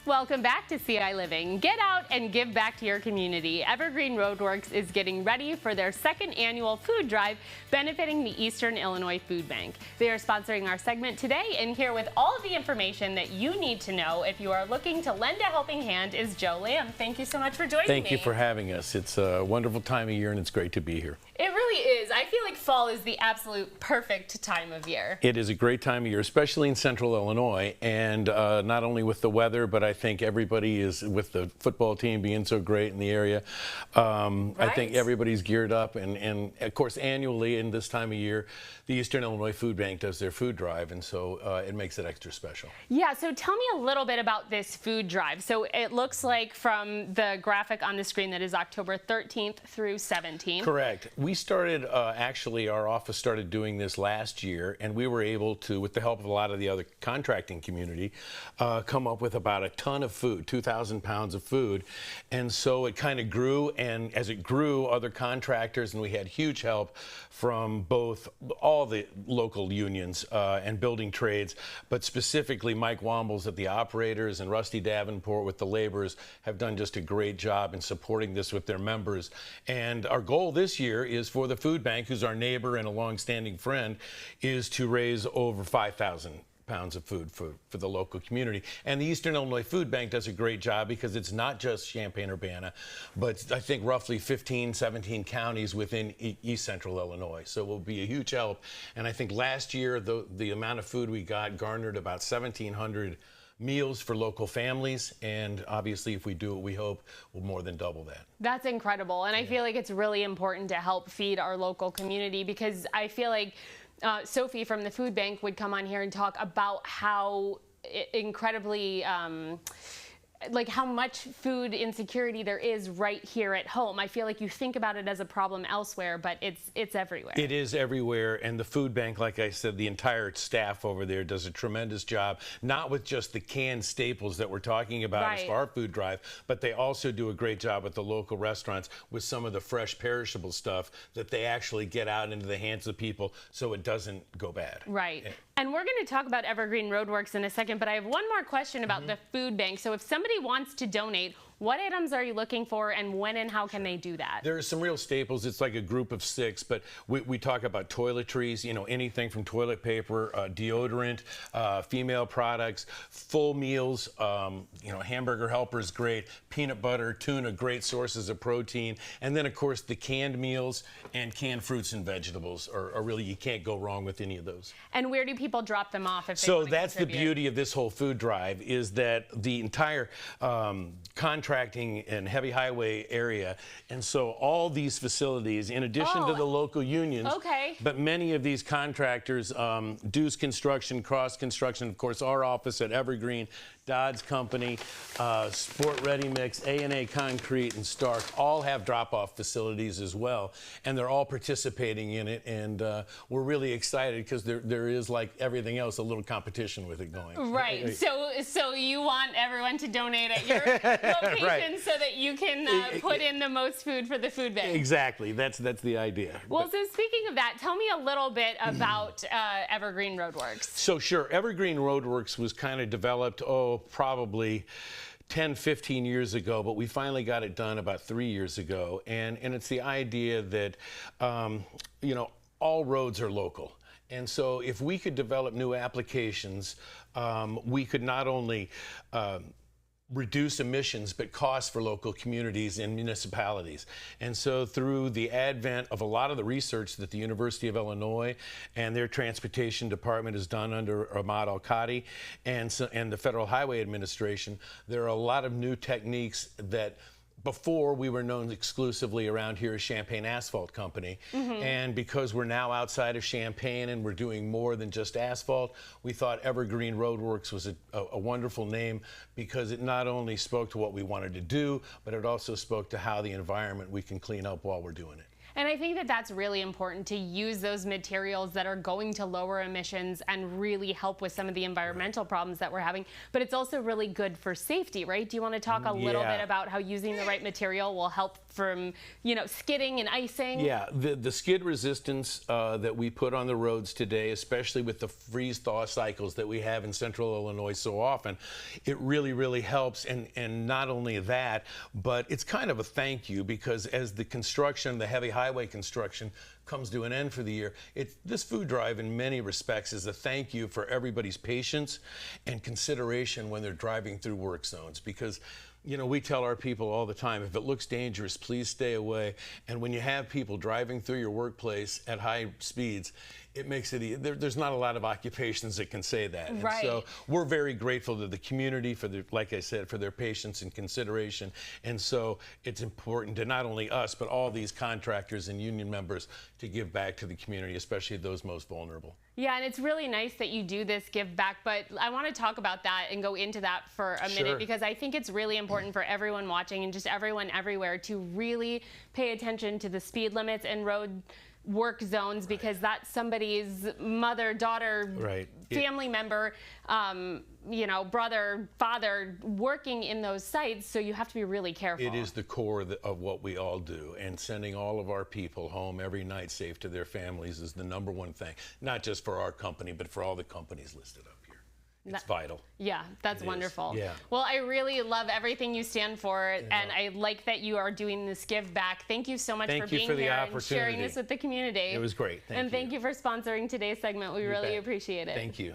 Welcome back to ciLiving. Get out and give back to your community. Evergreen Road Works is getting ready for their second annual food drive benefiting the Eastern Illinois Food Bank. They are sponsoring our segment today, and here with all of the information that you need to know if you are looking to lend a helping hand is Joe Lamb. Thank you so much for joining me. Thank you for having us. It's a wonderful time of year and it's great to be here. It really is. I feel like fall is the absolute perfect time of year. It is a great time of year, especially in central Illinois, and not only with the weather, but I think everybody is, with the football team being so great in the area, I think everybody's geared up, and of course annually in this time of year, the Eastern Illinois Food Bank does their food drive, and so it makes it extra special. Yeah, so tell me a little bit about this food drive. So it looks like from the graphic on the screen that is October 13th through 17th. Correct. We started, actually our office started doing this last year, and we were able to, with the help of a lot of the other contracting community, come up with about a ton of food, 2,000 pounds of food. And so it kind of grew, and as it grew, other contractors, and we had huge help from both all the local unions and building trades, but specifically Mike Wombles at the operators and Rusty Davenport with the laborers have done just a great job in supporting this with their members. And our goal this year is for the food bank, who's our neighbor and a long-standing friend, is to raise over 5,000 pounds of food for the local community. And the Eastern Illinois Food Bank does a great job because it's not just Champaign-Urbana, but I think roughly 15, 17 counties within East Central Illinois. So it will be a huge help. And I think last year, the amount of food we got garnered about 1,700 meals for local families, and obviously if we do it, we hope we'll more than double that. That's incredible, and I feel like it's really important to help feed our local community, because I feel like Sophie from the food bank would come on here and talk about how incredibly like how much food insecurity there is right here at home. I feel like you think about it as a problem elsewhere, but it's everywhere. It is everywhere, and the food bank, like I said, the entire staff over there does a tremendous job, not with just the canned staples that we're talking about as for our food drive, but they also do a great job with the local restaurants with some of the fresh perishable stuff that they actually get out into the hands of people so it doesn't go bad. Right. And we're going to talk about Evergreen Road Works in a second, but I have one more question about the food bank. So if somebody wants to donate, what items are you looking for, and when and how can they do that? There are some real staples. It's like a group of 6, but we talk about toiletries, you know, anything from toilet paper, deodorant, female products, full meals, you know, hamburger helper is great, peanut butter, tuna, great sources of protein, and then of course the canned meals and canned fruits and vegetables are really, you can't go wrong with any of those. And where do people drop them off if they So want to that's contribute? the beauty of this whole food drive, is that the entire contracting and heavy highway area, and so all these facilities, in addition to the local unions, but many of these contractors, Deuce Construction, Cross Construction, of course our office at Evergreen, Dodds Company, Sport Ready Mix, A&A Concrete, and Stark all have drop-off facilities as well, and they're all participating in it, and we're really excited because there is, like everything else, a little competition with it going. Right. So you want everyone to donate at your location so that you can put in the most food for the food bank. Exactly. That's the idea. Well, so speaking of that, tell me a little bit about Evergreen Road Works. So sure, Evergreen Road Works was kind of developed, probably 10, 15 years ago, but we finally got it done about 3 years ago. And it's the idea that, you know, all roads are local. And so if we could develop new applications, we could not only reduce emissions, but costs for local communities and municipalities. And so through the advent of a lot of the research that the University of Illinois and their transportation department has done under Ahmad Al-Qadi and the Federal Highway Administration, there are a lot of new techniques that before we were known exclusively around here as Champaign Asphalt Company. And because we're now outside of Champaign and we're doing more than just asphalt, we thought Evergreen Road Works was a wonderful name because it not only spoke to what we wanted to do, but it also spoke to how the environment we can clean up while we're doing it. And I think that that's really important, to use those materials that are going to lower emissions and really help with some of the environmental problems that we're having. But it's also really good for safety, right? Do you want to talk a little bit about how using the right material will help from, skidding and icing? Yeah, the skid resistance that we put on the roads today, especially with the freeze-thaw cycles that we have in central Illinois so often, it really, really helps. And not only that, but it's kind of a thank you, because as the construction, the heavy highway construction, comes to an end for the year, this food drive in many respects is a thank you for everybody's patience and consideration when they're driving through work zones. Because we tell our people all the time, if it looks dangerous, please stay away. And when you have people driving through your workplace at high speeds, it makes it, there's not a lot of occupations that can say that. And so we're very grateful to the community for their, like I said, for their patience and consideration. And so it's important to not only us, but all these contractors and union members to give back to the community, especially those most vulnerable. Yeah, and it's really nice that you do this give back, but I want to talk about that and go into that for a minute, because I think it's really important for everyone watching and just everyone everywhere to really pay attention to the speed limits and road work zones, because that's somebody's mother, daughter, family member, brother, father, working in those sites. So you have to be really careful. It is the core of what we all do, and sending all of our people home every night safe to their families is the #1 thing, not just for our company, but for all the companies listed up here. It's vital. Yeah, that's wonderful. Yeah. Well, I really love everything you stand for, and I like that you are doing this give back. Thank you so much for being here and sharing this with the community. It was great. Thank you. And thank you for sponsoring today's segment. We really appreciate it. Thank you.